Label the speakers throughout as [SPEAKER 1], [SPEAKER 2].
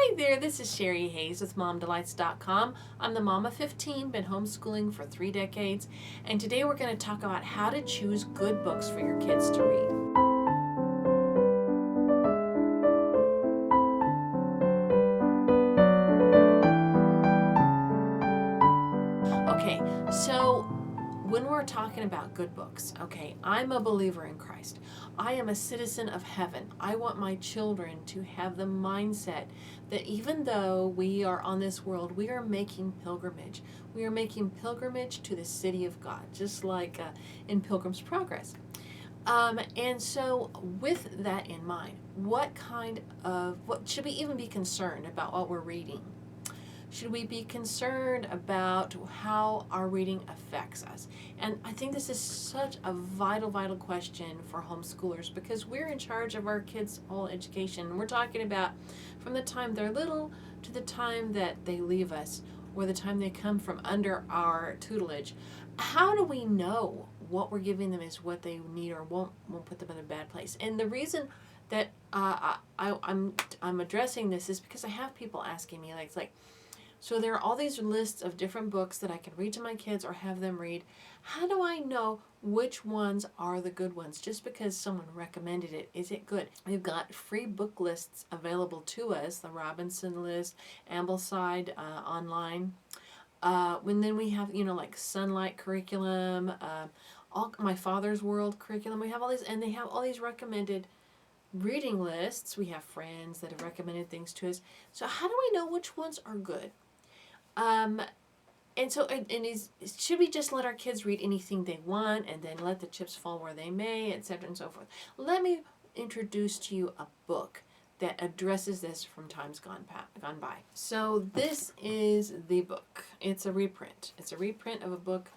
[SPEAKER 1] Hi there, this is Sherry Hayes with MomDelights.com. I'm the mom of 15, been homeschooling for 3 decades, and today we're going to talk about how to choose good books for your kids to read. Okay, so when we're talking about good books, okay, I'm a believer in Christ. I am a citizen of heaven. I want my children to have the mindset that even though we are on this world, we are making pilgrimage. We are making pilgrimage to the city of God, just like in Pilgrim's Progress. And so with that in mind, what should we even be concerned about what we're reading? Should we be concerned about how our reading affects us? And I think this is such a vital question for homeschoolers because we're in charge of our kids' whole education. We're talking about from the time they're little to the time that they leave us or the time they come from under our tutelage. How do we know what we're giving them is what they need or won't put them in a bad place? And the reason that I'm addressing this is because I have people asking me like, so there are all these lists of different books that I can read to my kids or have them read. How do I know which ones are the good ones? Just because someone recommended it, is it good? We've got free book lists available to us, the Robinson list, Ambleside online. And then we have, like Sunlight curriculum, all My Father's World curriculum. We have all these, and they have all these recommended reading lists. We have friends that have recommended things to us. So how do we know which ones are good? Should we just let our kids read anything they want and then let the chips fall where they may, etc. and so forth? Let me introduce to you a book that addresses this from times gone by. So this is the book. It's a reprint. It's a reprint of a book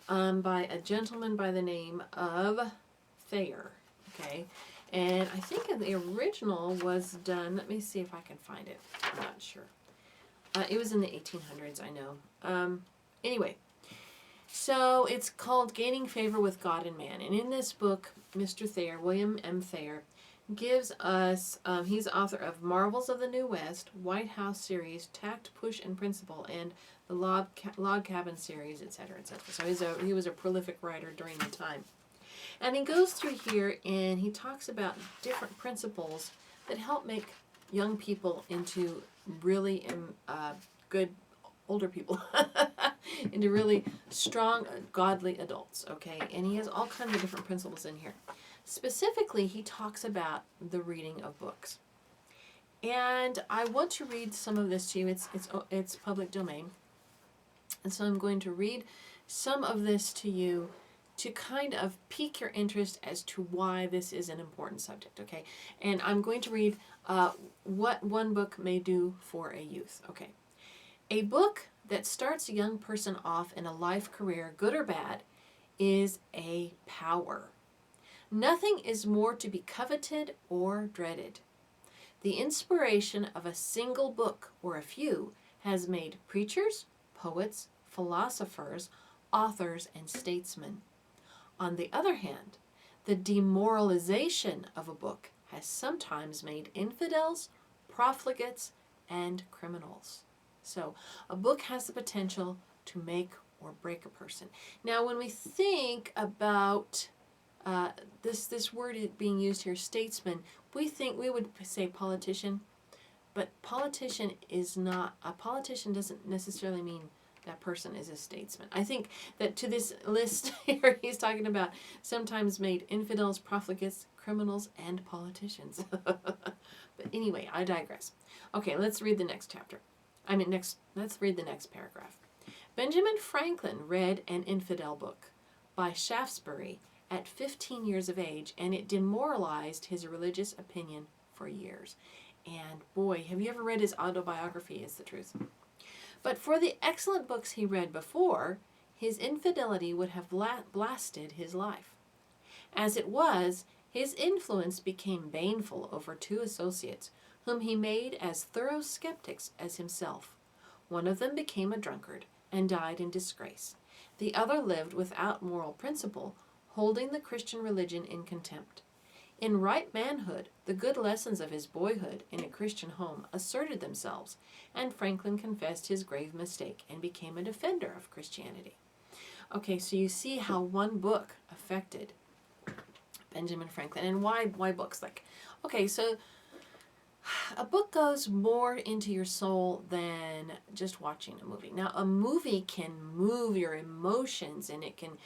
[SPEAKER 1] by a gentleman by the name of Thayer. Okay. And I think the original was done, let me see if I can find it. I'm not sure. It was in the 1800s, I know. Anyway, so it's called Gaining Favor with God and Man. And in this book, Mr. Thayer, William M. Thayer, gives us, he's author of Marvels of the New West, White House series, Tact, Push, and Principle, and the Log Cabin series, etc., etc. So he was a prolific writer during the time. And he goes through here and he talks about different principles that help make young people into really good older people, into really strong, godly adults, okay? And he has all kinds of different principles in here. Specifically, he talks about the reading of books. And I want to read some of this to you. It's public domain. And so I'm going to read some of this to you to kind of pique your interest as to why this is an important subject, okay? And I'm going to read what one book may do for a youth, okay? A book that starts a young person off in a life career, good or bad, is a power. Nothing is more to be coveted or dreaded. The inspiration of a single book or a few has made preachers, poets, philosophers, authors, and statesmen. On the other hand, the demoralization of a book has sometimes made infidels, profligates, and criminals. So, a book has the potential to make or break a person. Now, when we think about this word being used here, statesman, we would say politician, but politician doesn't necessarily mean that person is a statesman. I think that to this list here, he's talking about sometimes made infidels, profligates, criminals, and politicians. But anyway, I digress. Okay, let's read the next chapter. Let's read the next paragraph. Benjamin Franklin read an infidel book by Shaftesbury at 15 years of age, and it demoralized his religious opinion for years. And boy, have you ever read his autobiography? It's the truth. But for the excellent books he read before, his infidelity would have blasted his life. As it was, his influence became baneful over 2 associates, whom he made as thorough skeptics as himself. One of them became a drunkard and died in disgrace. The other lived without moral principle, holding the Christian religion in contempt. In ripe manhood, the good lessons of his boyhood in a Christian home asserted themselves, and Franklin confessed his grave mistake and became a defender of Christianity. Okay, so you see how one book affected Benjamin Franklin, and why books? Okay, so a book goes more into your soul than just watching a movie. Now, a movie can move your emotions, and it can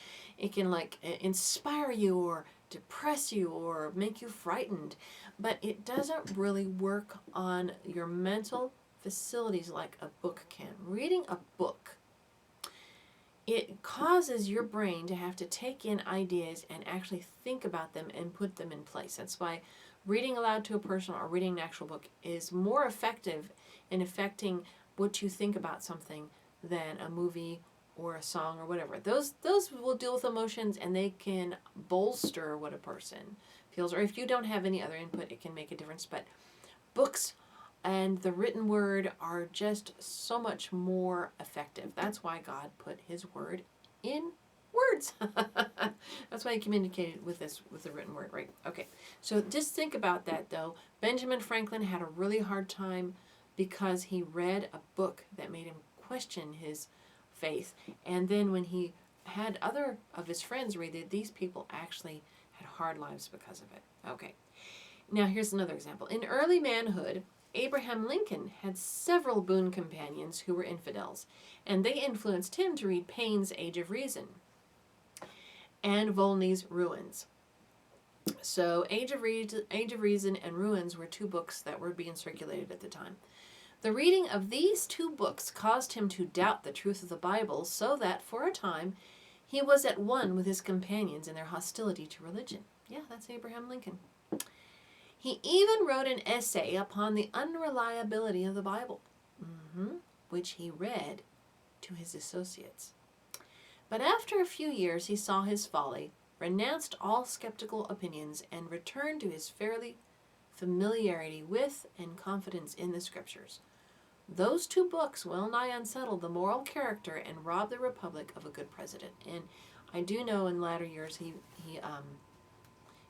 [SPEAKER 1] inspire you or depress you or make you frightened, but it doesn't really work on your mental facilities like a book can. Reading a book, it causes your brain to have to take in ideas and actually think about them and put them in place. That's why reading aloud to a person or reading an actual book is more effective in affecting what you think about something than a movie or a song or whatever. Those will deal with emotions, and they can bolster what a person feels. Or if you don't have any other input, it can make a difference. But books and the written word are just so much more effective. That's why God put his word in words. That's why he communicated with the written word, right? Okay, so just think about that, though. Benjamin Franklin had a really hard time because he read a book that made him question his faith, and then when he had other of his friends read it, these people actually had hard lives because of it. Okay, now here's another example. In early manhood, Abraham Lincoln had several boon companions who were infidels, and they influenced him to read Paine's Age of Reason and Volney's Ruins. So Age of Reason and Ruins were two books that were being circulated at the time. The reading of these two books caused him to doubt the truth of the Bible, so that for a time he was at one with his companions in their hostility to religion. Yeah, that's Abraham Lincoln. He even wrote an essay upon the unreliability of the Bible, which he read to his associates. But after a few years he saw his folly, renounced all skeptical opinions, and returned to his fairly familiarity with and confidence in the Scriptures. Those two books well nigh unsettled the moral character and robbed the Republic of a good president. And I do know in latter years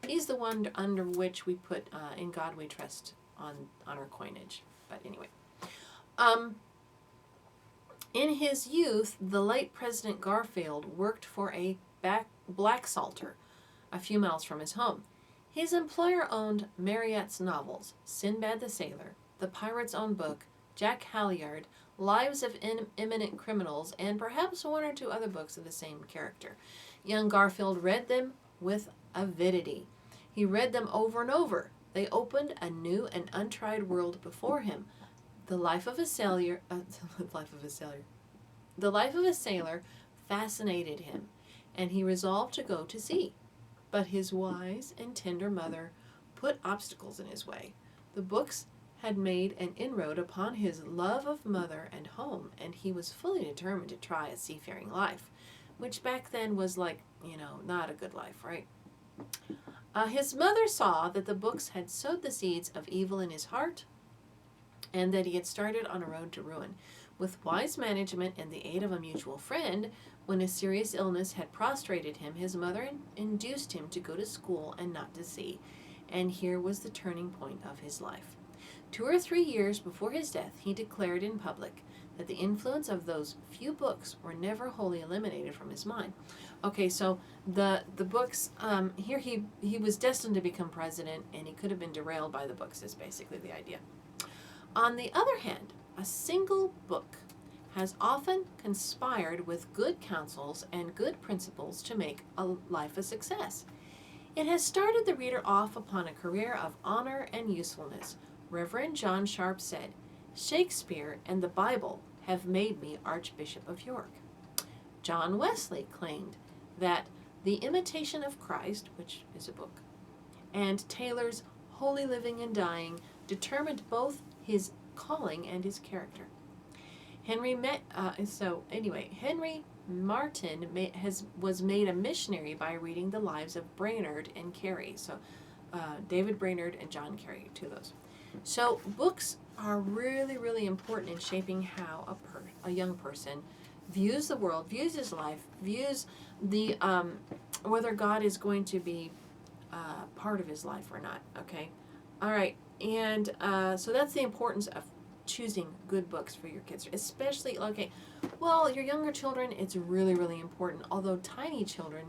[SPEAKER 1] he's the one under which we put "In God We Trust" on our coinage. But anyway, in his youth, the late President Garfield worked for a black salter a few miles from his home. His employer owned Marryat's novels, Sinbad the Sailor, The Pirate's Own Book, Jack Halliard, Lives of Eminent Criminals, and perhaps one or two other books of the same character. Young Garfield read them with avidity. He read them over and over. They opened a new and untried world before him. The life of a sailor fascinated him, and he resolved to go to sea. But his wise and tender mother put obstacles in his way. The books had made an inroad upon his love of mother and home, and he was fully determined to try a seafaring life, which back then was not a good life, right? His mother saw that the books had sowed the seeds of evil in his heart, and that he had started on a road to ruin. With wise management and the aid of a mutual friend, when a serious illness had prostrated him, his mother induced him to go to school and not to sea. And here was the turning point of his life. 2 or 3 years before his death, he declared in public that the influence of those few books were never wholly eliminated from his mind. Okay, so the books, here he was destined to become president, and he could have been derailed by the books, is basically the idea. On the other hand, a single book has often conspired with good counsels and good principles to make a life a success. It has started the reader off upon a career of honor and usefulness. Reverend John Sharp said, "Shakespeare and the Bible have made me Archbishop of York." John Wesley claimed that The Imitation of Christ, which is a book, and Taylor's Holy Living and Dying determined both his calling and his character. Henry Martin was made a missionary by reading the lives of Brainerd and Carey. So David Brainerd and John Carey, two of those. So books are really, really important in shaping how a young person views the world, views his life, views the whether God is going to be part of his life or not. Okay, all right, and so that's the importance of choosing good books for your kids, especially your younger children. It's really, really important. Although tiny children,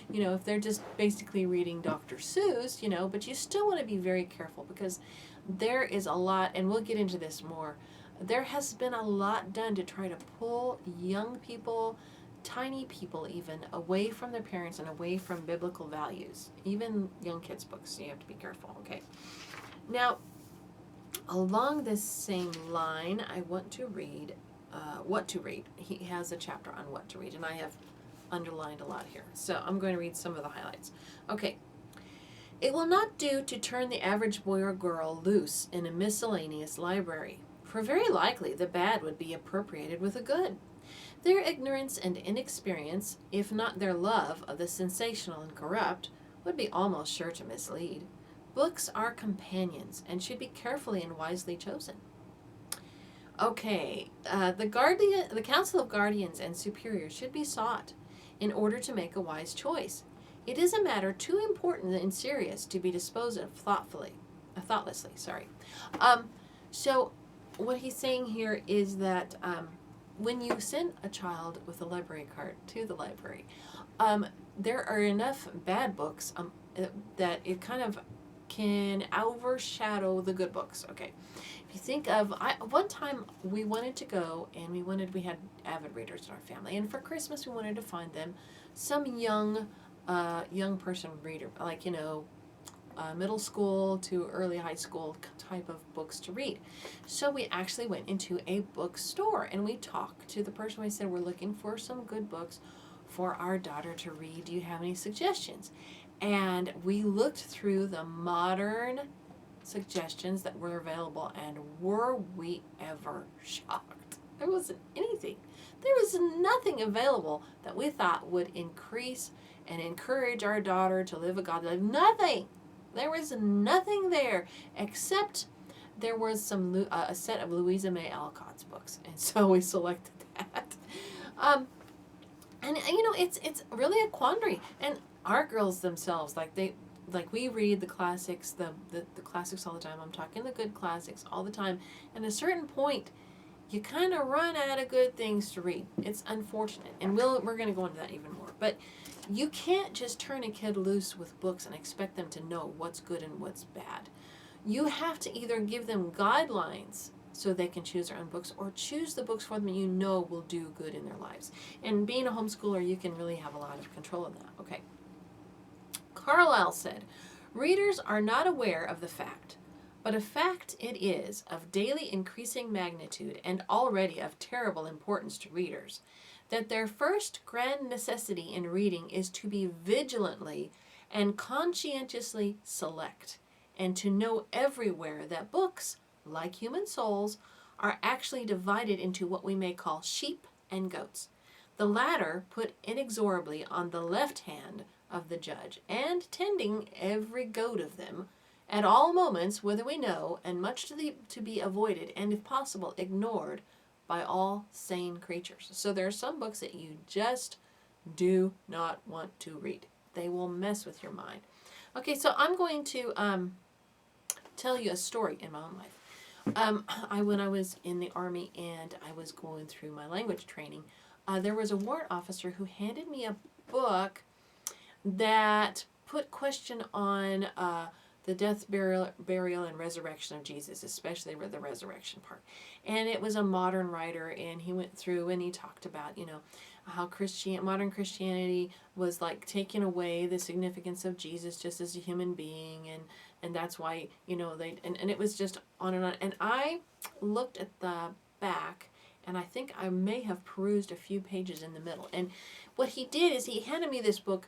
[SPEAKER 1] if they're just basically reading Dr. Seuss, but you still want to be very careful because there is a lot, and we'll get into this more. There has been a lot done to try to pull young people, tiny people even, away from their parents and away from biblical values. Even young kids' books, so you have to be careful. Okay. Now, along this same line, I want to read what to read. He has a chapter on what to read, and I have underlined a lot here. So I'm going to read some of the highlights. Okay. It will not do to turn the average boy or girl loose in a miscellaneous library, for very likely the bad would be appropriated with the good. Their ignorance and inexperience, if not their love of the sensational and corrupt, would be almost sure to mislead. Books are companions and should be carefully and wisely chosen. Okay, the counsel of guardians and superiors should be sought in order to make a wise choice. It is a matter too important and serious to be disposed of thoughtlessly. So what he's saying here is that when you send a child with a library card to the library, there are enough bad books that it kind of can overshadow the good books. Okay, if you think of, one time we wanted to go and we had avid readers in our family, and for Christmas we wanted to find them some young person reader, middle school to early high school type of books to read. So we actually went into a bookstore and we talked to the person. We said, we're looking for some good books for our daughter to read. Do you have any suggestions? And we looked through the modern suggestions that were available, and were we ever shocked? There wasn't anything. There was nothing available that we thought would increase and encourage our daughter to live a godly life. Nothing. There was nothing there except there was a set of Louisa May Alcott's books, and so we selected that. It's really a quandary. And our girls themselves, we read the classics, the classics all the time. I'm talking the good classics all the time. And at a certain point, you kind of run out of good things to read. It's unfortunate, and we're going to go into that even more. But you can't just turn a kid loose with books and expect them to know what's good and what's bad. You have to either give them guidelines so they can choose their own books, or choose the books for them you know will do good in their lives. And being a homeschooler, you can really have a lot of control of that. Okay. Carlyle said, readers are not aware of the fact, but a fact it is of daily increasing magnitude and already of terrible importance to readers, that their first grand necessity in reading is to be vigilantly and conscientiously select, and to know everywhere that books, like human souls, are actually divided into what we may call sheep and goats, the latter put inexorably on the left hand of the judge, and tending every goat of them at all moments, whether we know, and much to be avoided, and if possible ignored by all sane creatures. So there are some books that you just do not want to read. They will mess with your mind. Okay, so I'm going to tell you a story in my own life. When I was in the Army and I was going through my language training, there was a warrant officer who handed me a book that put question on the death, burial, and resurrection of Jesus, especially the resurrection part. And it was a modern writer, and he went through and he talked about, how modern Christianity was like taking away the significance of Jesus just as a human being, and that's why, and it was just on and on. And I looked at the back, and I think I may have perused a few pages in the middle. And what he did is he handed me this book,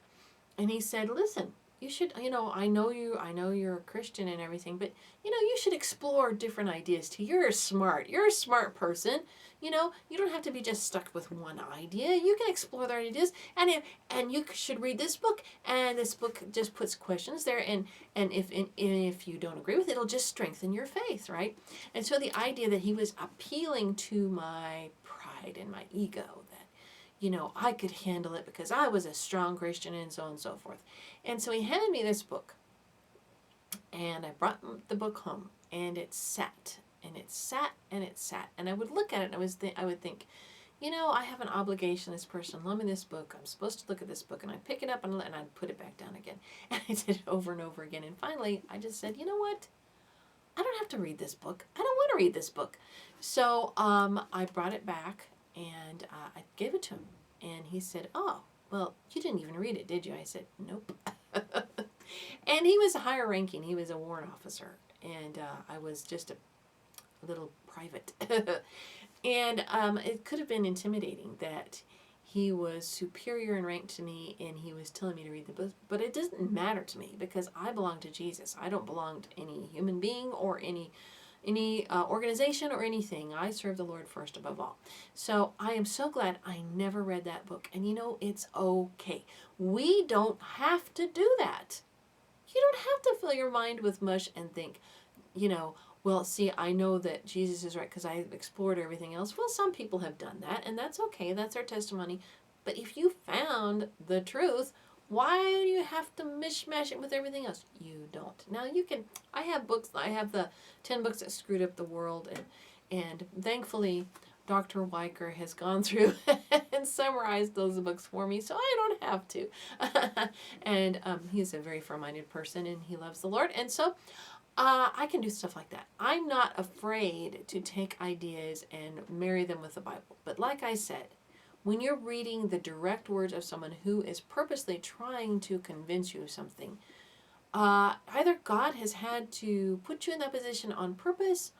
[SPEAKER 1] and he said, listen, you should, I know you're a Christian and everything, but, you should explore different ideas too. You're a smart person. You don't have to be just stuck with one idea. You can explore their ideas, and you should read this book, and this book just puts questions there, and if you don't agree with it, it'll just strengthen your faith, right? And so the idea that he was appealing to my pride and my ego, that, I could handle it because I was a strong Christian and so on and so forth. And so he handed me this book, and I brought the book home, and it sat, and it sat, and it sat. And I would look at it, and I would think, I have an obligation. This person loaned me this book. I'm supposed to look at this book. And I'd pick it up and I'd put it back down again. And I did it over and over again. And finally, I just said, you know what? I don't have to read this book. I don't want to read this book. So I brought it back, and I gave it to him. And he said, oh, well, you didn't even read it, did you? I said, nope. And he was higher ranking. He was a warrant officer. And I was just a little private. And it could have been intimidating that he was superior in rank to me and he was telling me to read the book. But it doesn't matter to me because I belong to Jesus. I don't belong to any human being or any organization or anything. I serve the Lord first above all. So I am so glad I never read that book. And it's okay. We don't have to do that. You don't have to fill your mind with mush and think, well, see, I know that Jesus is right because I explored everything else. Well, some people have done that, and that's okay. That's their testimony. But if you found the truth, why do you have to mishmash it with everything else? You don't. Now, I have books. I have the 10 books that screwed up the world, and thankfully, Dr. Weicker has gone through and summarized those books for me, so I don't have to. And he's a very firm-minded person, and he loves the Lord, and so I can do stuff like that. I'm not afraid to take ideas and marry them with the Bible. But like I said, when you're reading the direct words of someone who is purposely trying to convince you of something, either God has had to put you in that position on purpose,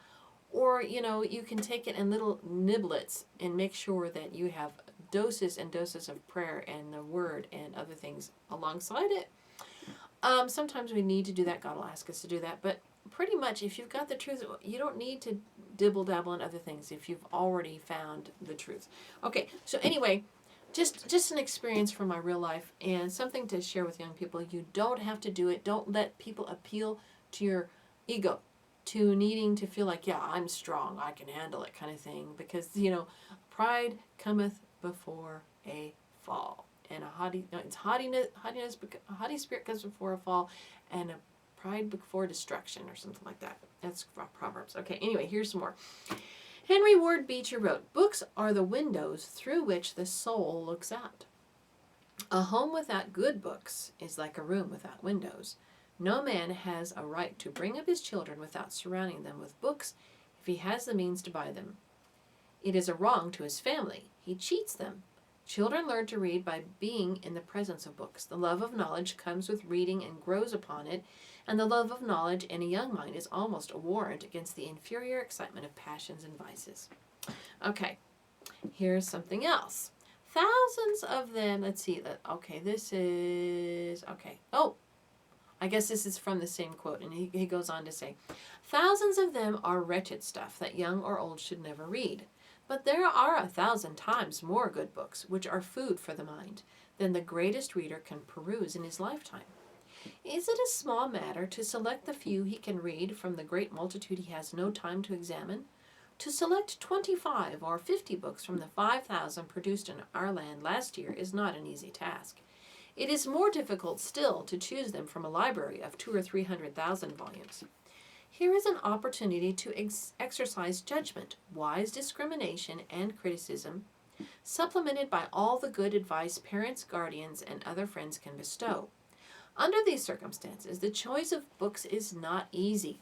[SPEAKER 1] or, you can take it in little niblets and make sure that you have doses and doses of prayer and the word and other things alongside it. Sometimes we need to do that. God will ask us to do that. But pretty much, if you've got the truth, you don't need to dibble-dabble in other things if you've already found the truth. Okay, so anyway, just an experience from my real life and something to share with young people. You don't have to do it. Don't let people appeal to your ego, to needing to feel like, yeah, I'm strong, I can handle it kind of thing. Because, pride cometh before a fall. And a haughty spirit comes before a fall, and a pride before destruction, or something like that. That's Proverbs. Okay, anyway, here's some more. Henry Ward Beecher wrote, books are the windows through which the soul looks out. A home without good books is like a room without windows. No man has a right to bring up his children without surrounding them with books if he has the means to buy them. It is a wrong to his family. He cheats them. Children learn to read by being in the presence of books. The love of knowledge comes with reading and grows upon it, and the love of knowledge in a young mind is almost a warrant against the inferior excitement of passions and vices. Okay, here's something else. Thousands of them, let's see, this is, I guess this is from the same quote, and he goes on to say, thousands of them are wretched stuff that young or old should never read. But there are 1,000 times more good books, which are food for the mind, than the greatest reader can peruse in his lifetime. Is it a small matter to select the few he can read from the great multitude he has no time to examine? To select 25 or 50 books from the 5,000 produced in our land last year is not an easy task. It is more difficult still to choose them from a library of 200,000 or 300,000 volumes. Here is an opportunity to exercise judgment, wise discrimination, and criticism, supplemented by all the good advice parents, guardians, and other friends can bestow. Under these circumstances, the choice of books is not easy,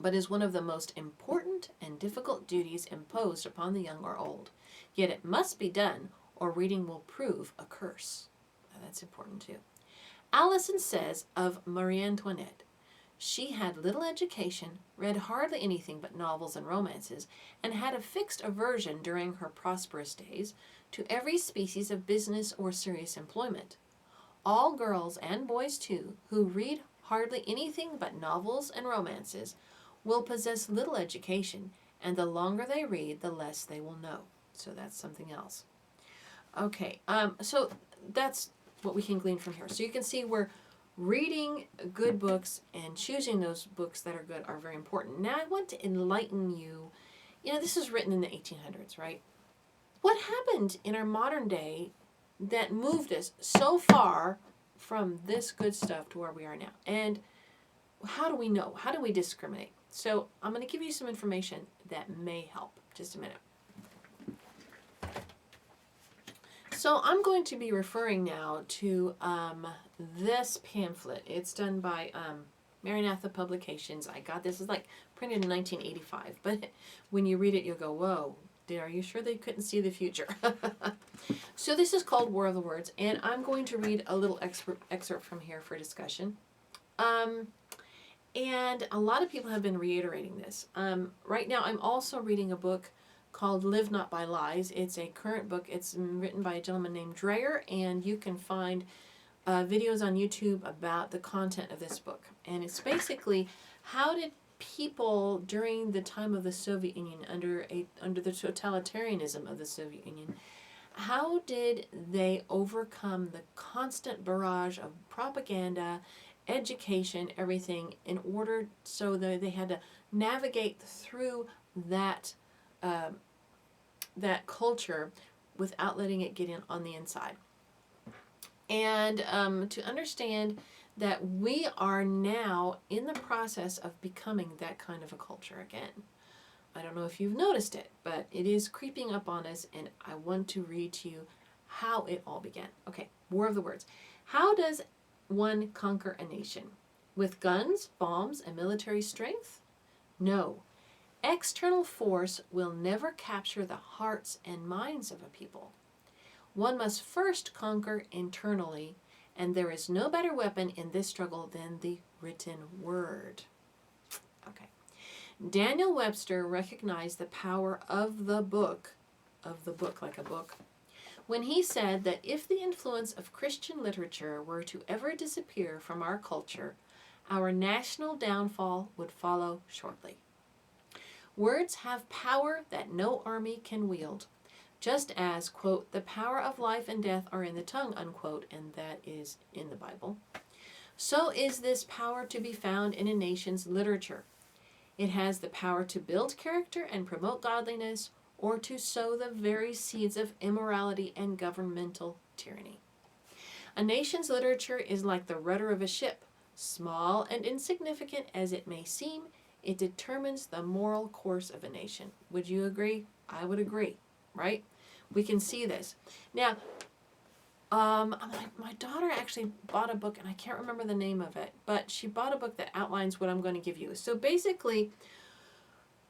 [SPEAKER 1] but is one of the most important and difficult duties imposed upon the young or old. Yet it must be done, or reading will prove a curse. Now, that's important too. Allison says of Marie Antoinette, she had little education, read hardly anything but novels and romances, and had a fixed aversion during her prosperous days to every species of business or serious employment. All girls, and boys too, who read hardly anything but novels and romances will possess little education, and the longer they read, the less they will know. So that's something else. Okay, so that's what we can glean from here. So you can see where reading good books and choosing those books that are good are very important. Now I want to enlighten you. This was written in the 1800s, right? What happened in our modern day that moved us so far from this good stuff to where we are now? And how do we know? How do we discriminate? So I'm going to give you some information that may help. Just a minute. So I'm going to be referring now to this pamphlet. It's done by Maranatha Publications. I got this. It's like printed in 1985. But when you read it, you'll go, whoa, are you sure they couldn't see the future? So this is called War of the Words. And I'm going to read a little excerpt from here for discussion. And a lot of people have been reiterating this. Right now, I'm also reading a book called Live Not by Lies. It's a current book. It's written by a gentleman named Thayer, and you can find videos on YouTube about the content of this book. And it's basically, how did people during the time of the Soviet Union, under the totalitarianism of the Soviet Union, how did they overcome the constant barrage of propaganda, education, everything, in order so that they had to navigate through that that culture without letting it get in on the inside. And to understand that we are now in the process of becoming that kind of a culture again. I don't know if you've noticed it, but it is creeping up on us, and I want to read to you how it all began. Okay, War of the Words. How does one conquer a nation? With guns, bombs, and military strength? No. External force will never capture the hearts and minds of a people. One must first conquer internally, and there is no better weapon in this struggle than the written word. Okay. Daniel Webster recognized the power of the book like a book, when he said that if the influence of Christian literature were to ever disappear from our culture, our national downfall would follow shortly. Words have power that no army can wield, just as, quote, the power of life and death are in the tongue, unquote, and that is in the Bible. So is this power to be found in a nation's literature. It has the power to build character and promote godliness, or to sow the very seeds of immorality and governmental tyranny. A nation's literature is like the rudder of a ship. Small and insignificant as it may seem, it determines the moral course of a nation. Would you agree? I would agree, right? We can see this. Now, my daughter actually bought a book, and I can't remember the name of it, but she bought a book that outlines what I'm going to give you. So basically,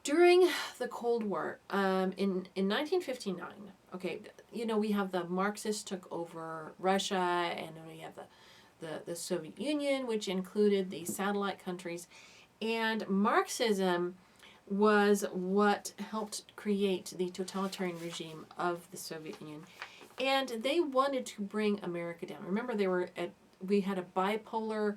[SPEAKER 1] during the Cold War, in 1959, okay, you know, we have the Marxists took over Russia, and then we have the Soviet Union, which included the satellite countries. And Marxism was what helped create the totalitarian regime of the Soviet Union. And they wanted to bring America down. Remember, we had a bipolar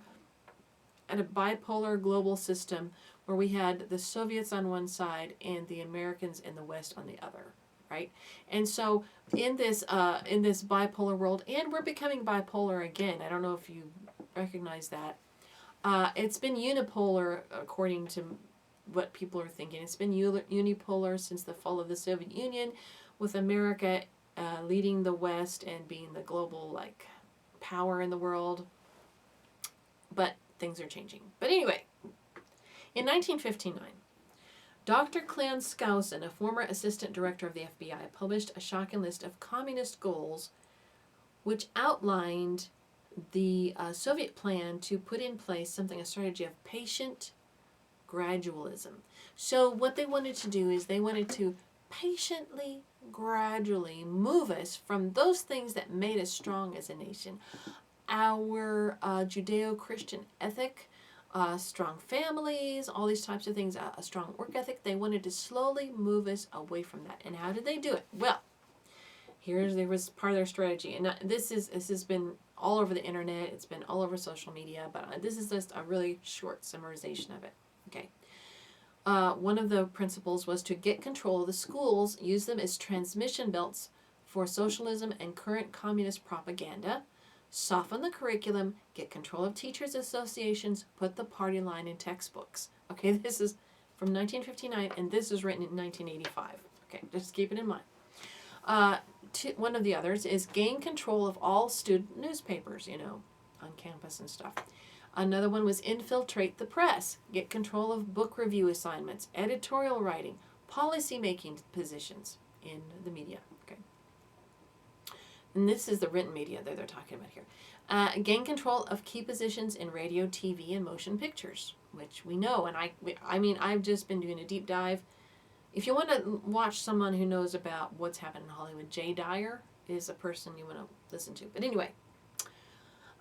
[SPEAKER 1] global system where we had the Soviets on one side and the Americans in the West on the other, right? And so in this bipolar world, and we're becoming bipolar again. I don't know if you recognize that. It's been unipolar according to what people are thinking. It's been unipolar since the fall of the Soviet Union, with America leading the West and being the global power in the world. But things are changing. But anyway, in 1959, Dr. Clarence Skousen, a former assistant director of the FBI, published a shocking list of communist goals which outlined the Soviet plan to put in place a strategy of patient gradualism. So what they wanted to do is they wanted to patiently, gradually move us from those things that made us strong as a nation. Our Judeo-Christian ethic, strong families, all these types of things, a strong work ethic. They wanted to slowly move us away from that. And how did they do it? Well, there was part of their strategy. And this has been all over the internet. It's been all over social media. But this is just a really short summarization of it. Okay. One of the principles was to get control of the schools, use them as transmission belts for socialism and current communist propaganda, soften the curriculum, get control of teachers' associations, put the party line in textbooks. Okay, this is from 1959, and this is written in 1985. Okay, just keep it in mind. One of the others is gain control of all student newspapers, on campus and stuff. Another one was infiltrate the press, get control of book review assignments, editorial writing, policy making positions in the media. Okay. And this is the written media that they're talking about here. Gain control of key positions in radio, TV, and motion pictures, which we know. And I've just been doing a deep dive. If you want to watch someone who knows about what's happened in Hollywood, Thayer is a person you want to listen to. But anyway,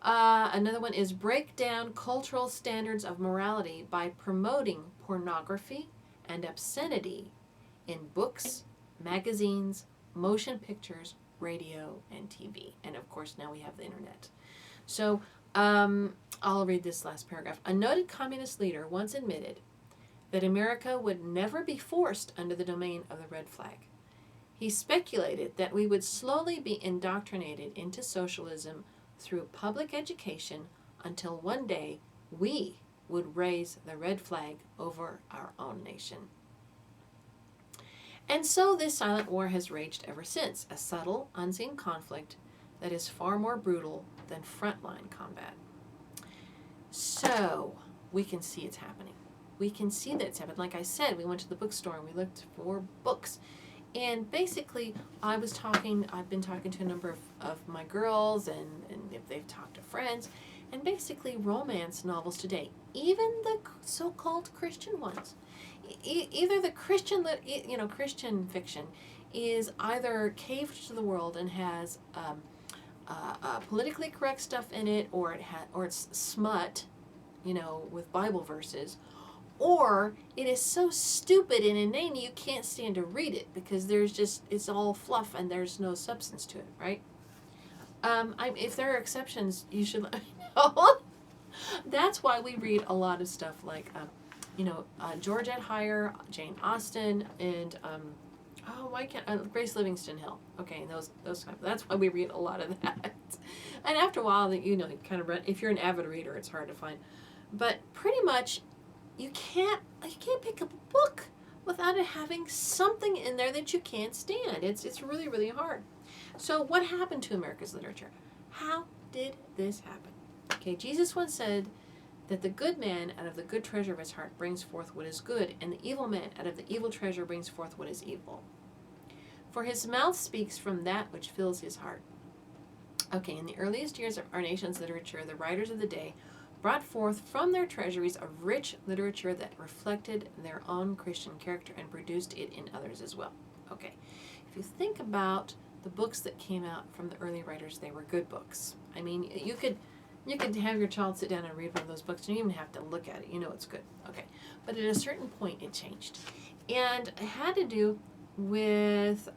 [SPEAKER 1] another one is break down cultural standards of morality by promoting pornography and obscenity in books, magazines, motion pictures, radio, and TV. And of course, now we have the internet. So I'll read this last paragraph. A noted communist leader once admitted that America would never be forced under the domain of the red flag. He speculated that we would slowly be indoctrinated into socialism through public education until one day we would raise the red flag over our own nation. And so this silent war has raged ever since, a subtle, unseen conflict that is far more brutal than frontline combat. So we can see it's happening. We can see that it's happening. Like I said, we went to the bookstore and we looked for books. And basically, I've been talking to a number of my girls, and if they've talked to friends, and basically romance novels today, even the so-called Christian ones, either the Christian fiction is either caved to the world and has politically correct stuff in it, or it's smut, with Bible verses, or it is so stupid and inane you can't stand to read it because it's all fluff and there's no substance to it, right? If there are exceptions, you should let me know. That's why we read a lot of stuff like, Georgette Heyer, Jane Austen, and Grace Livingston Hill. Okay, and those kind of, that's why we read a lot of that. And after a while, you kind of if you're an avid reader, it's hard to find. But pretty much, you can't pick up a book without it having something in there that you can't stand. It's really, really hard. So what happened to America's literature? How did this happen? Okay, Jesus once said that the good man out of the good treasure of his heart brings forth what is good, and the evil man out of the evil treasure brings forth what is evil. For his mouth speaks from that which fills his heart. Okay, in the earliest years of our nation's literature, the writers of the day brought forth from their treasuries a rich literature that reflected their own Christian character and produced it in others as well. Okay, if you think about the books that came out from the early writers, they were good books. I mean, you could have your child sit down and read one of those books, and you don't even have to look at it. You know it's good. Okay, but at a certain point, it changed, and it had to do with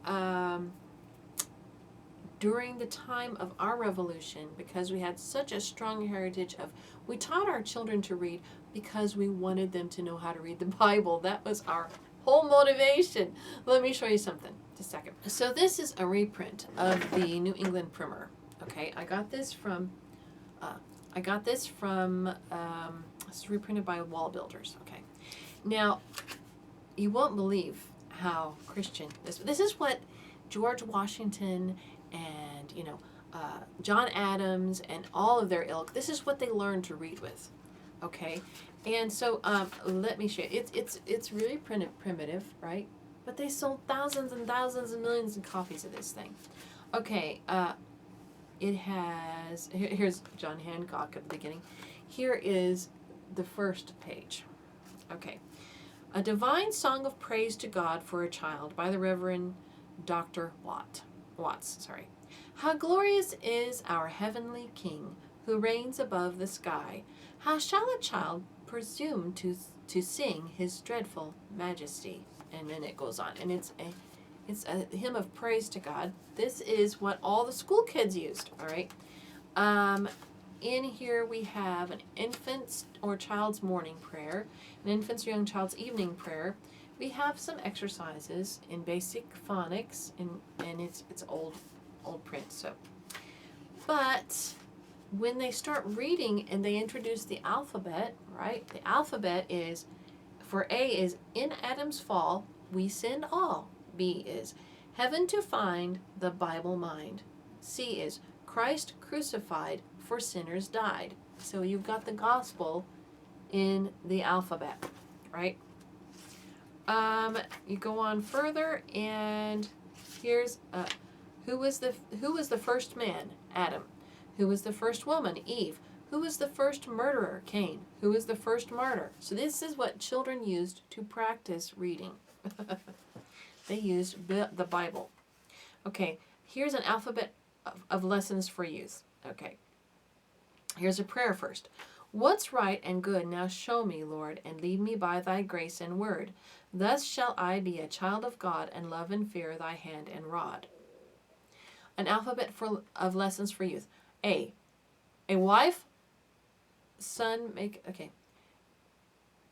[SPEAKER 1] during the time of our revolution, because we had such a strong heritage of, we taught our children to read because we wanted them to know how to read the Bible. That was our whole motivation. Let me show you something. Just a second. So this is a reprint of the New England Primer. Okay, I got this from it's reprinted by Homebuilders. Okay, now you won't believe how Christian this is what George Washington and John Adams and all of their ilk, this is what they learned to read with. Okay, and so let me show you. It's really primitive, right? But they sold thousands and thousands and millions of copies of this thing. Okay, it has, here's John Hancock at the beginning. Here is the first page. Okay, A Divine Song of Praise to God for a Child by the Reverend Dr. Watts. How glorious is our heavenly King, who reigns above the sky. How shall a child presume to sing his dreadful majesty? And then it goes on, and it's a hymn of praise to God. This is what all the school kids used. All right. In here we have an infant's or child's morning prayer, an infant's or young child's evening prayer. We have some exercises in basic phonics, and it's old print. So, but when they start reading and they introduce the alphabet, right? The alphabet is, for A is, in Adam's fall we sinned all. B is, Heaven to find, the Bible mind. C is Christ crucified, for sinners died. So you've got the gospel in the alphabet, right? You go on further, and here's who was the first man? Adam. Who was the first woman? Eve. Who was the first murderer? Cain. Who was the first martyr? So this is what children used to practice reading. They used the Bible. Okay, here's an alphabet of lessons for youth. Okay, here's a prayer first. What's right and good now show me, Lord, and lead me by thy grace and word. Thus shall I be a child of God and love and fear thy hand and rod. An alphabet of lessons for youth. A wife, son, okay.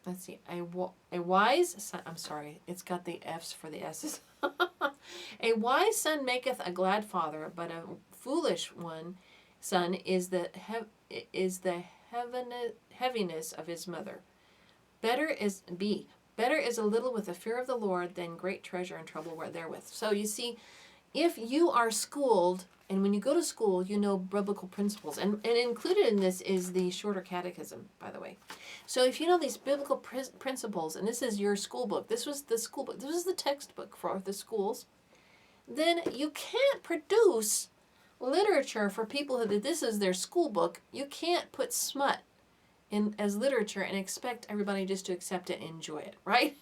[SPEAKER 1] Let's see. A wise son, I'm sorry, it's got the F's for the S's. A wise son maketh a glad father, but a foolish son is the heaviness of his mother. Better is a little with the fear of the Lord than great treasure and trouble therewith. So you see, if you are schooled, and when you go to school, you know biblical principles. And included in this is the Shorter Catechism, by the way. So if you know these biblical principles, and this is your school book, this was the school book, this was the textbook for the schools, then you can't produce literature for people who this is their school book. You can't put smut in as literature and expect everybody just to accept it and enjoy it, right?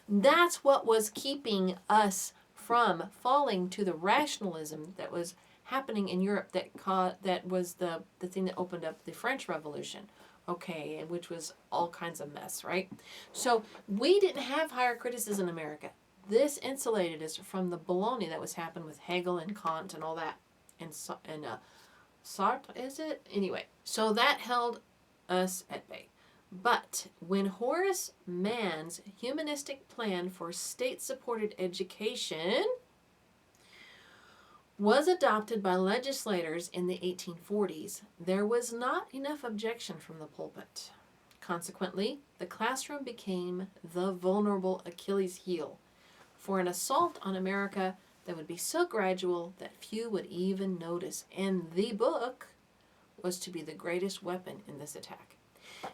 [SPEAKER 1] That's what was keeping us from falling to the rationalism that was happening in Europe that was the thing that opened up the French Revolution, okay, and which was all kinds of mess, right? So we didn't have higher criticism in America. This insulated us from the baloney that was happening with Hegel and Kant and all that, and Sartre, is it? Anyway, so that held us at bay. But when Horace Mann's humanistic plan for state-supported education was adopted by legislators in the 1840s, there was not enough objection from the pulpit. Consequently, the classroom became the vulnerable Achilles heel for an assault on America that would be so gradual that few would even notice, and the book was to be the greatest weapon in this attack.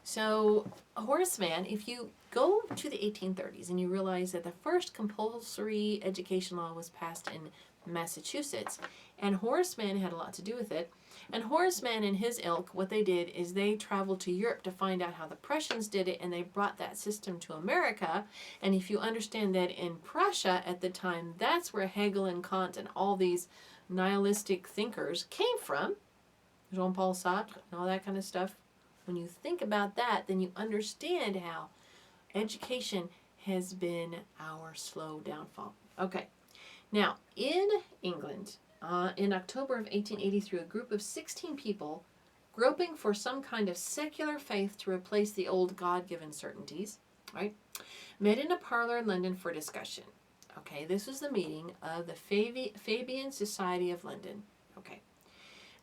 [SPEAKER 1] So Horace Mann, if you go to the 1830s and you realize that the first compulsory education law was passed in Massachusetts, and Horace Mann had a lot to do with it, and Horace Mann and his ilk, what they did is they traveled to Europe to find out how the Prussians did it, and they brought that system to America. And if you understand that in Prussia at the time, that's where Hegel and Kant and all these nihilistic thinkers came from, Jean-Paul Sartre and all that kind of stuff. When you think about that, then you understand how education has been our slow downfall. Okay, now in England, in October of 1883, a group of 16 people, groping for some kind of secular faith to replace the old God-given certainties, right, met in a parlor in London for discussion. Okay, this was the meeting of the Fabian Society of London. Okay.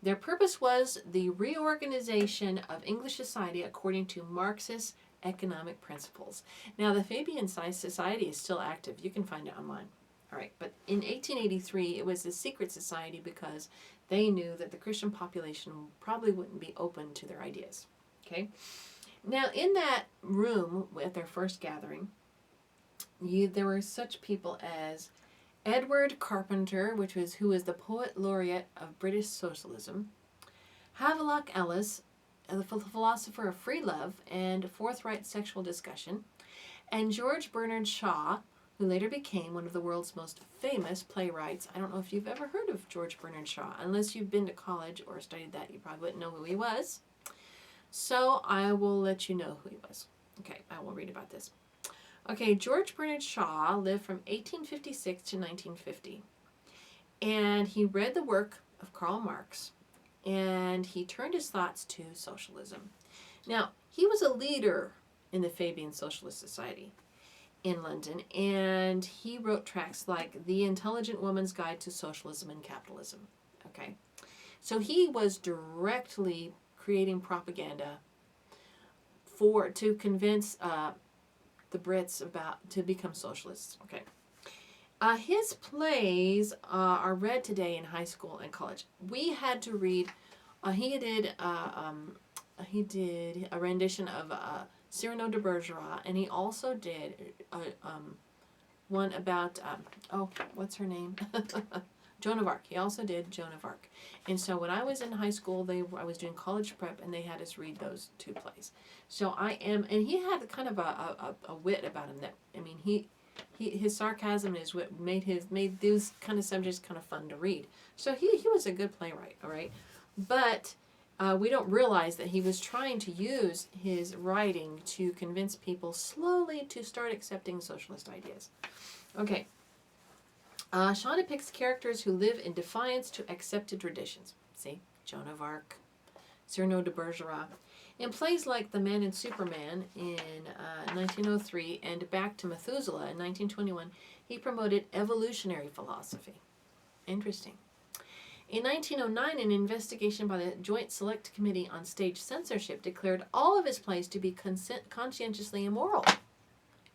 [SPEAKER 1] Their purpose was the reorganization of English society according to Marxist economic principles. Now, the Fabian Society is still active. You can find it online. All right, but in 1883, it was a secret society because they knew that the Christian population probably wouldn't be open to their ideas. Okay? Now, in that room at their first gathering, there were such people as Edward Carpenter, who was the poet laureate of British socialism, Havelock Ellis, the philosopher of free love and forthright sexual discussion, and George Bernard Shaw, who later became one of the world's most famous playwrights. I don't know if you've ever heard of George Bernard Shaw. Unless you've been to college or studied that, you probably wouldn't know who he was. So I will let you know who he was. Okay, I will read about this. Okay, George Bernard Shaw lived from 1856 to 1950, and he read the work of Karl Marx, and he turned his thoughts to socialism. Now, he was a leader in the Fabian Socialist Society in London, and he wrote tracts like The Intelligent Woman's Guide to Socialism and Capitalism. Okay, so he was directly creating propaganda to convince the Brits to become socialists. Okay. His plays are read today in high school and college. We had to read. He did a rendition of Cyrano de Bergerac, and he also did one about what's her name? Joan of Arc. He also did Joan of Arc. And so when I was in high school, I was doing college prep, and they had us read those two plays. So and he had kind of a wit about him that, I mean, his sarcasm and his wit made those kind of subjects kind of fun to read. So he was a good playwright, all right? But we don't realize that he was trying to use his writing to convince people slowly to start accepting socialist ideas. Okay. Shaw depicts characters who live in defiance to accepted traditions. See, Joan of Arc, Cyrano de Bergerac. In plays like The Man and Superman in 1903 and Back to Methuselah in 1921, he promoted evolutionary philosophy. Interesting. In 1909, an investigation by the Joint Select Committee on Stage Censorship declared all of his plays to be conscientiously immoral.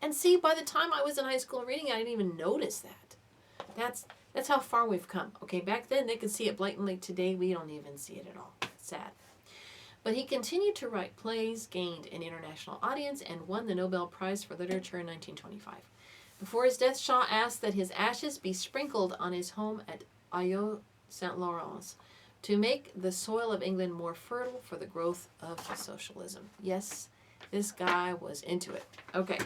[SPEAKER 1] And see, by the time I was in high school reading it, I didn't even notice that. That's how far we've come. Okay, back then they could see it blatantly. Today we don't even see it at all. Sad. But he continued to write plays, gained an international audience, and won the Nobel Prize for Literature in 1925. Before his death, Shaw asked that his ashes be sprinkled on his home at Ayo St. Lawrence to make the soil of England more fertile for the growth of socialism. Yes, this guy was into it. Okay.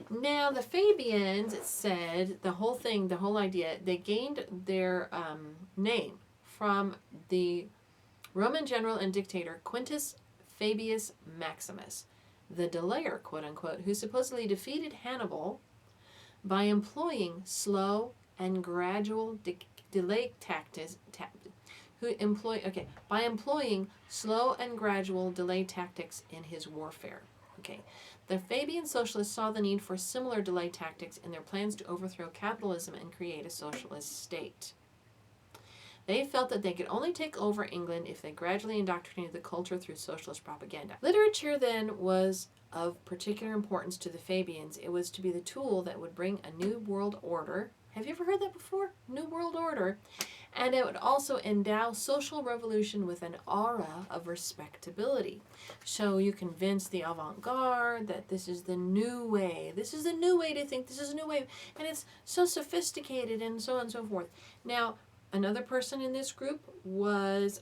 [SPEAKER 1] Now, the Fabians, it said, the whole idea, they gained their name from the Roman general and dictator Quintus Fabius Maximus, the delayer, quote-unquote, who supposedly defeated Hannibal by employing slow and gradual delay tactics. By employing slow and gradual delay tactics in his warfare. Okay. The Fabian socialists saw the need for similar delay tactics in their plans to overthrow capitalism and create a socialist state. They felt that they could only take over England if they gradually indoctrinated the culture through socialist propaganda. Literature then was of particular importance to the Fabians. It was to be the tool that would bring a new world order. Have you ever heard that before? New world order. And it would also endow social revolution with an aura of respectability. So you convince the avant-garde that this is the new way. This is the new way to think. This is a new way. And it's so sophisticated and so on and so forth. Now, another person in this group was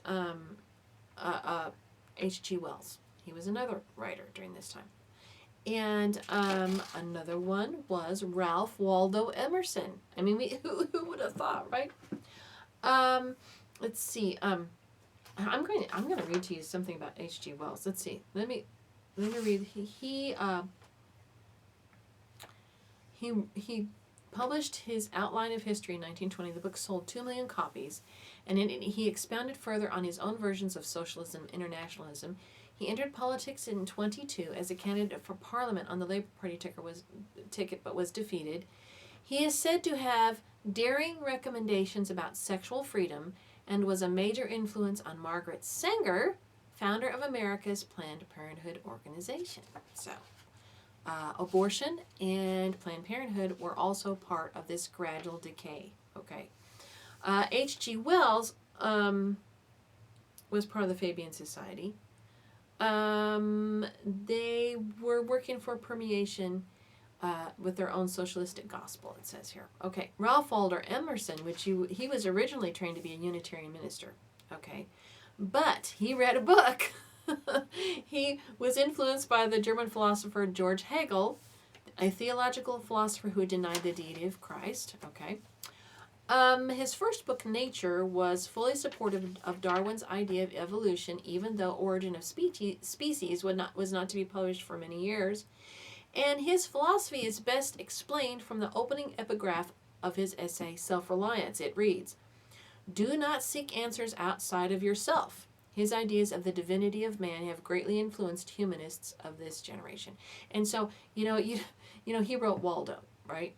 [SPEAKER 1] H.G. Wells. He was another writer during this time. And another one was Ralph Waldo Emerson. I mean, who would have thought, right? Let's see. I'm going to read to you something about H.G. Wells. Let's see. Let me read. He published his Outline of History in 1920. The book sold 2 million copies, and in it he expounded further on his own versions of socialism and internationalism. He entered politics in 1922 as a candidate for Parliament on the Labour Party ticket, but was defeated. He is said to have daring recommendations about sexual freedom and was a major influence on Margaret Sanger, founder of America's Planned Parenthood organization. So, abortion and Planned Parenthood were also part of this gradual decay. Okay. H.G. Wells was part of the Fabian Society. They were working for permeation with their own socialistic gospel, it says here. Okay, Ralph Waldo Emerson, which he was originally trained to be a Unitarian minister. Okay, but he read a book. He was influenced by the German philosopher George Hegel, a theological philosopher who denied the deity of Christ. Okay. His first book, Nature, was fully supportive of Darwin's idea of evolution, even though Origin of Species was not to be published for many years. And his philosophy is best explained from the opening epigraph of his essay, Self-Reliance. It reads, "Do not seek answers outside of yourself. His ideas of the divinity of man have greatly influenced humanists of this generation." And so, he wrote Waldo, right?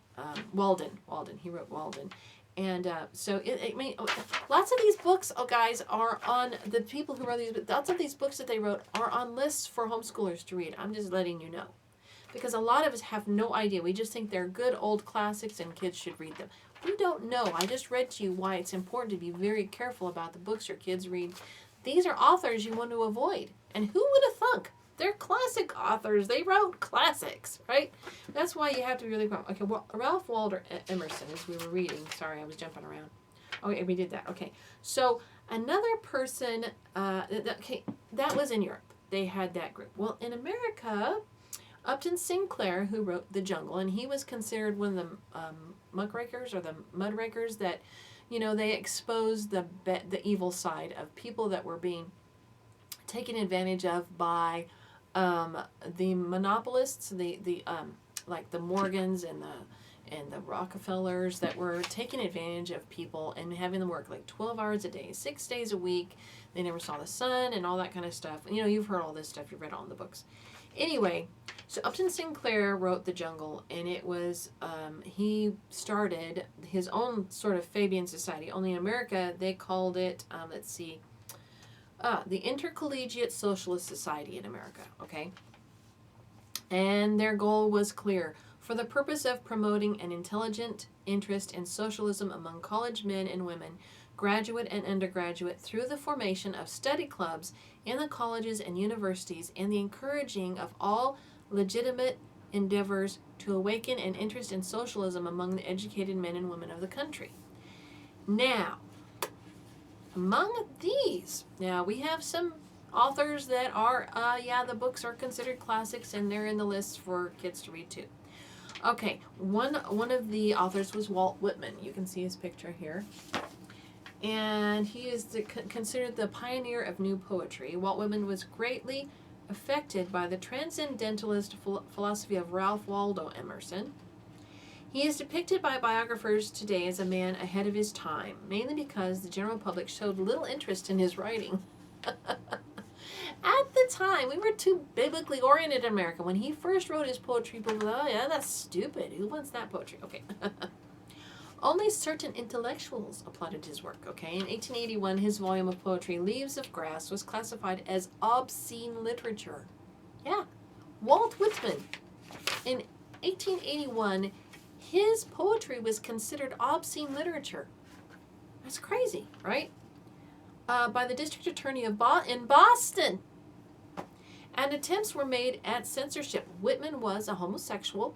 [SPEAKER 1] Walden. He wrote Walden. And lots of these books, guys, are on the people who wrote these. Lots of these books that they wrote are on lists for homeschoolers to read. I'm just letting you know. because a lot of us have no idea. We just think they're good old classics and kids should read them. We don't know. I just read to you why it's important to be very careful about the books your kids read. These are authors you want to avoid. And who would have thunk? They're classic authors. They wrote classics, right? That's why you have to be really careful. Okay, well, Ralph Waldo Emerson, as we were reading. Sorry, I was jumping around. Okay, we did that. Okay, so another person, that was in Europe. They had that group. Well, in America, Upton Sinclair, who wrote The Jungle, and he was considered one of the muckrakers or the mudrakers that, they exposed the evil side of people that were being taken advantage of by the monopolists, like the Morgans and the Rockefellers that were taking advantage of people and having them work like 12 hours a day, 6 days a week. They never saw the sun and all that kind of stuff. You've heard all this stuff. You've read all in the books. Anyway, so Upton Sinclair wrote The Jungle, and it was, he started his own sort of Fabian Society. Only in America, they called it, the Intercollegiate Socialist Society in America, okay? And their goal was clear. For the purpose of promoting an intelligent interest in socialism among college men and women, graduate and undergraduate, through the formation of study clubs in the colleges and universities and the encouraging of all legitimate endeavors to awaken an interest in socialism among the educated men and women of the country. Now, among these, we have some authors that are, the books are considered classics and they're in the lists for kids to read too. Okay, one of the authors was Walt Whitman. You can see his picture here. And he is considered the pioneer of new poetry. Walt Whitman was greatly affected by the transcendentalist philosophy of Ralph Waldo Emerson. He is depicted by biographers today as a man ahead of his time, mainly because the general public showed little interest in his writing. At the time, we were too biblically oriented in America. When he first wrote his poetry, people were like, oh yeah, that's stupid. Who wants that poetry? Okay. Only certain intellectuals applauded his work, okay? In 1881, his volume of poetry, Leaves of Grass, was classified as obscene literature. Yeah, Walt Whitman. In 1881, his poetry was considered obscene literature. That's crazy, right? By the district attorney in Boston. And attempts were made at censorship. Whitman was a homosexual,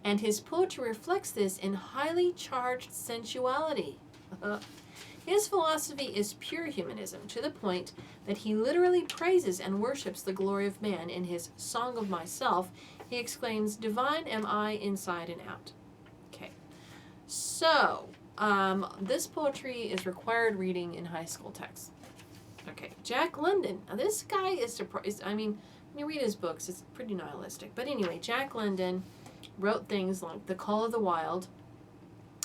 [SPEAKER 1] and his poetry reflects this in highly charged sensuality. His philosophy is pure humanism, to the point that he literally praises and worships the glory of man. In his Song of Myself, he exclaims, "Divine am I inside and out." Okay, so this poetry is required reading in high school texts. Okay, Jack London. Now this guy is surprised. I mean, when you read his books, it's pretty nihilistic. But anyway, Jack London wrote things like The Call of the Wild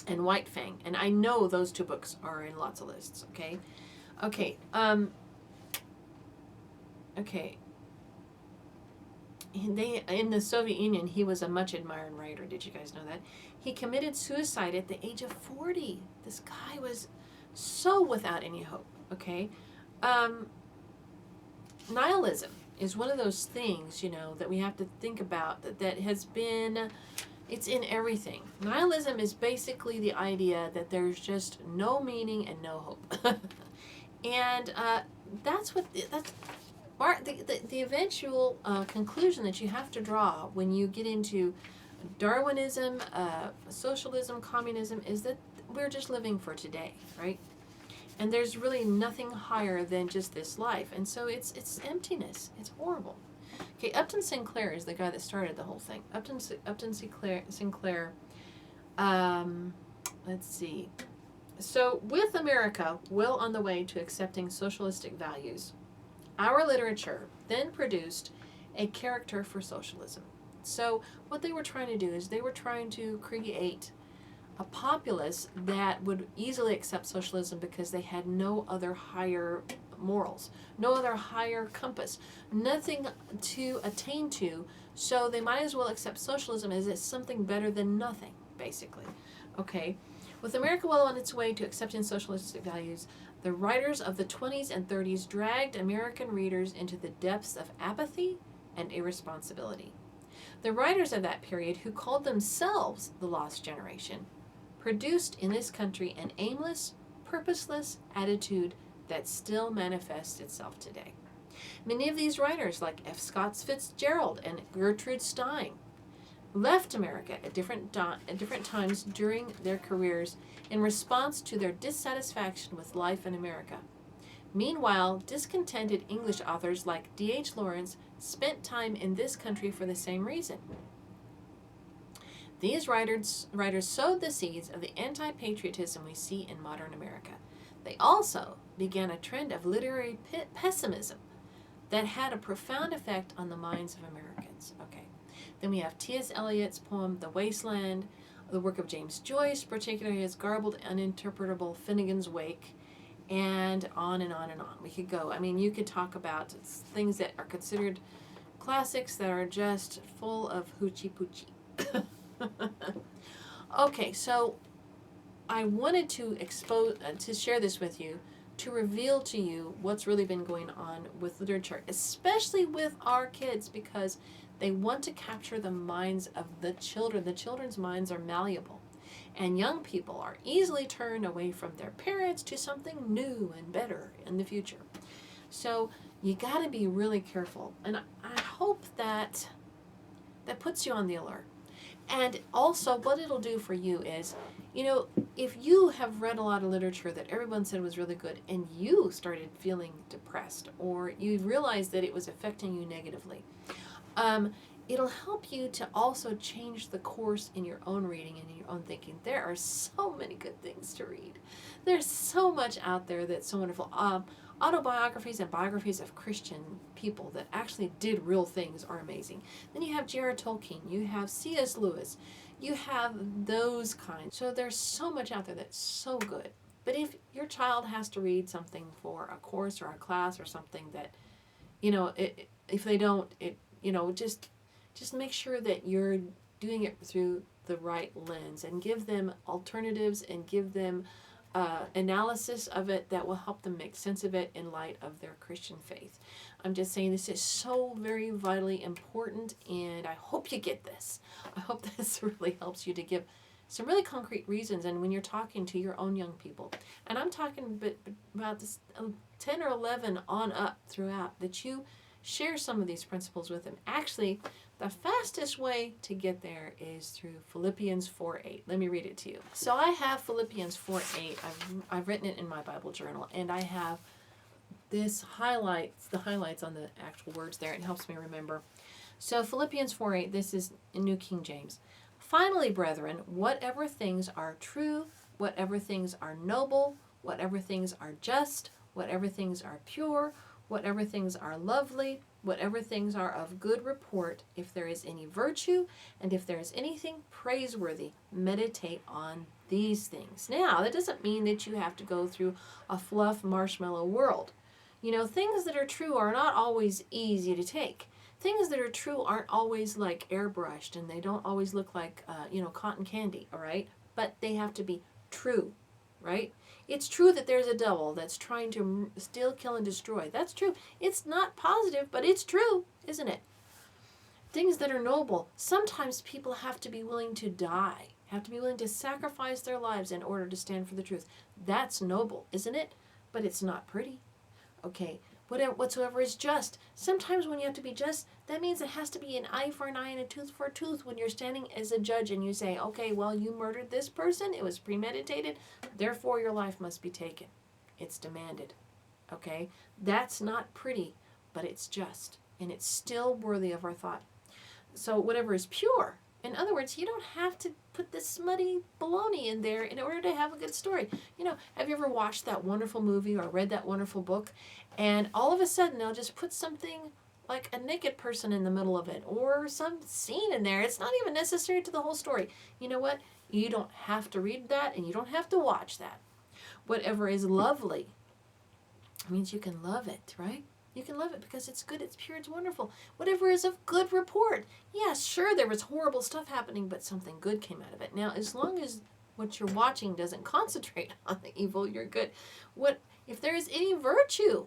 [SPEAKER 1] and White Fang. And I know those two books are in lots of lists, okay? Okay, in the Soviet Union, he was a much admired writer. Did you guys know that? He committed suicide at the age of 40. This guy was so without any hope, okay? Nihilism is one of those things, that we have to think about that has been, it's in everything. Nihilism is basically the idea that there's just no meaning and no hope. And that's the eventual conclusion that you have to draw when you get into Darwinism, socialism, communism, is that we're just living for today, right? And there's really nothing higher than just this life. And so it's emptiness. It's horrible. Okay, Upton Sinclair is the guy that started the whole thing. Upton Sinclair, let's see. So with America well on the way to accepting socialistic values, our literature then produced a character for socialism. So what they were trying to do is they were trying to create a populace that would easily accept socialism because they had no other higher morals, no other higher compass, nothing to attain to, so they might as well accept socialism as it's something better than nothing, basically. Okay, with America well on its way to accepting socialistic values, the writers of the 20s and 30s dragged American readers into the depths of apathy and irresponsibility. The writers of that period, who called themselves the Lost Generation, produced in this country an aimless, purposeless attitude that still manifests itself today. Many of these writers, like F. Scott Fitzgerald and Gertrude Stein, left America at different times during their careers in response to their dissatisfaction with life in America. Meanwhile, discontented English authors like D.H. Lawrence spent time in this country for the same reason. These writers sowed the seeds of the anti-patriotism we see in modern America. They also began a trend of literary pessimism that had a profound effect on the minds of Americans. Okay. Then we have T.S. Eliot's poem, The Wasteland, the work of James Joyce, particularly his garbled, uninterpretable Finnegan's Wake, and on and on and on. We could go. I mean, you could talk about things that are considered classics that are just full of hoochie poochie. Okay, so I wanted to share this with you, to reveal to you what's really been going on with literature, especially with our kids, because they want to capture the minds of the children. The children's minds are malleable, and young people are easily turned away from their parents to something new and better in the future. So you got to be really careful, and I hope that puts you on the alert. And also, what it'll do for you is, if you have read a lot of literature that everyone said was really good, and you started feeling depressed, or you realized that it was affecting you negatively, it'll help you to also change the course in your own reading and in your own thinking. There are so many good things to read. There's so much out there that's so wonderful. Autobiographies and biographies of Christian people that actually did real things are amazing. Then you have J.R. Tolkien, you have C.S. Lewis, you have those kinds. So there's so much out there that's so good. But if your child has to read something for a course or a class or something that, if they don't, just make sure that you're doing it through the right lens, and give them alternatives and give them analysis of it that will help them make sense of it in light of their Christian faith. I'm just saying this is so very vitally important, and I hope you get this. I hope this really helps you to give some really concrete reasons, and when you're talking to your own young people, and I'm talking about this 10 or 11 on up throughout, that you share some of these principles with them. Actually, the fastest way to get there is through Philippians 4:8. Let me read it to you. So I have Philippians 4:8. I've written it in my Bible journal, and I have the highlights on the actual words there. It helps me remember. So Philippians 4:8, this is in New King James. Finally, brethren, whatever things are true, whatever things are noble, whatever things are just, whatever things are pure, whatever things are lovely, whatever things are of good report, if there is any virtue, and if there is anything praiseworthy, meditate on these things. Now, that doesn't mean that you have to go through a fluff marshmallow world. Things that are true are not always easy to take. Things that are true aren't always like airbrushed, and they don't always look like, cotton candy, all right? But they have to be true, right? It's true that there's a devil that's trying to steal, kill, and destroy. That's true. It's not positive, but it's true, isn't it? Things that are noble. Sometimes people have to be willing to die, have to be willing to sacrifice their lives in order to stand for the truth. That's noble, isn't it? But it's not pretty. Okay, whatsoever is just. Sometimes when you have to be just, that means it has to be an eye for an eye and a tooth for a tooth when you're standing as a judge and you say, okay, well, you murdered this person. It was premeditated. Therefore, your life must be taken. It's demanded. Okay? That's not pretty, but it's just. And it's still worthy of our thought. So whatever is pure. In other words, you don't have to put this smutty baloney in there in order to have a good story. Have you ever watched that wonderful movie or read that wonderful book, and all of a sudden they'll just put something like a naked person in the middle of it, or some scene in there. It's not even necessary to the whole story. You know what? You don't have to read that, and you don't have to watch that. Whatever is lovely means you can love it, right? You can love it because it's good, it's pure, it's wonderful. Whatever is of good report. Yes, sure, there was horrible stuff happening, but something good came out of it. Now, as long as what you're watching doesn't concentrate on the evil, you're good. If there is any virtue,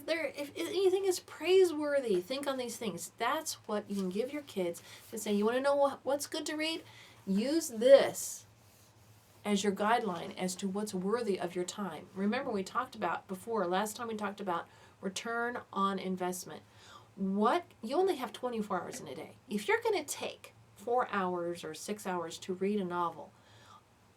[SPEAKER 1] if anything is praiseworthy, think on these things. That's what you can give your kids to say, you want to know what's good to read? Use this as your guideline as to what's worthy of your time. Remember, we talked about before, last time we talked about return on investment. You only have 24 hours in a day. If you're going to take 4 hours or 6 hours to read a novel,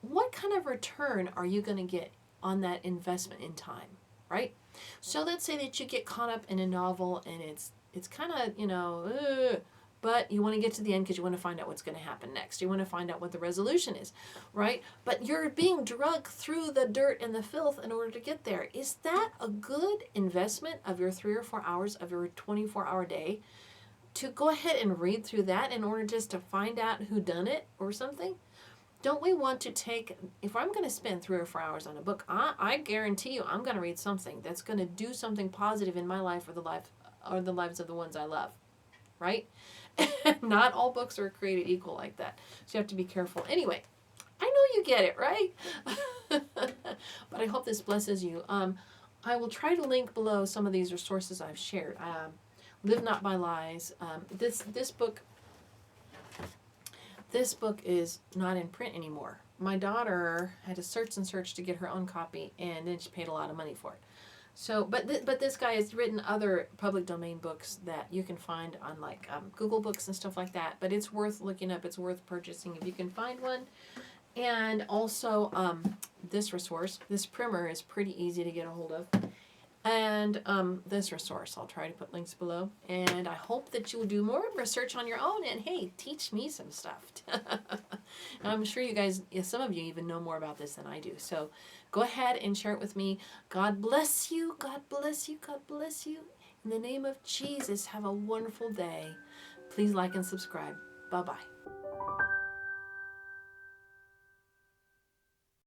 [SPEAKER 1] what kind of return are you going to get on that investment in time, right? So let's say that you get caught up in a novel and it's kind of, but you want to get to the end because you want to find out what's going to happen next. You want to find out what the resolution is, right? But you're being drugged through the dirt and the filth in order to get there. Is that a good investment of your 3 or 4 hours of your 24-hour day to go ahead and read through that in order just to find out who done it or something? Don't we want to take, if I'm going to spend 3 or 4 hours on a book, I guarantee you I'm going to read something that's going to do something positive in my life or the lives of the ones I love, right? Not all books are created equal like that. So you have to be careful. Anyway, I know you get it, right? But I hope this blesses you. I will try to link below some of these resources I've shared. Live Not by Lies. This book is not in print anymore. My daughter had to search and search to get her own copy, and then she paid a lot of money for it. So, but this guy has written other public domain books that you can find on like Google Books and stuff like that. But it's worth looking up. It's worth purchasing if you can find one. And also this resource, this primer is pretty easy to get a hold of. And this resource, I'll try to put links below. And I hope that you'll do more research on your own and, hey, teach me some stuff. I'm sure you guys, some of you even know more about this than I do. So go ahead and share it with me. God bless you. God bless you. God bless you. In the name of Jesus, have a wonderful day. Please like and subscribe. Bye-bye.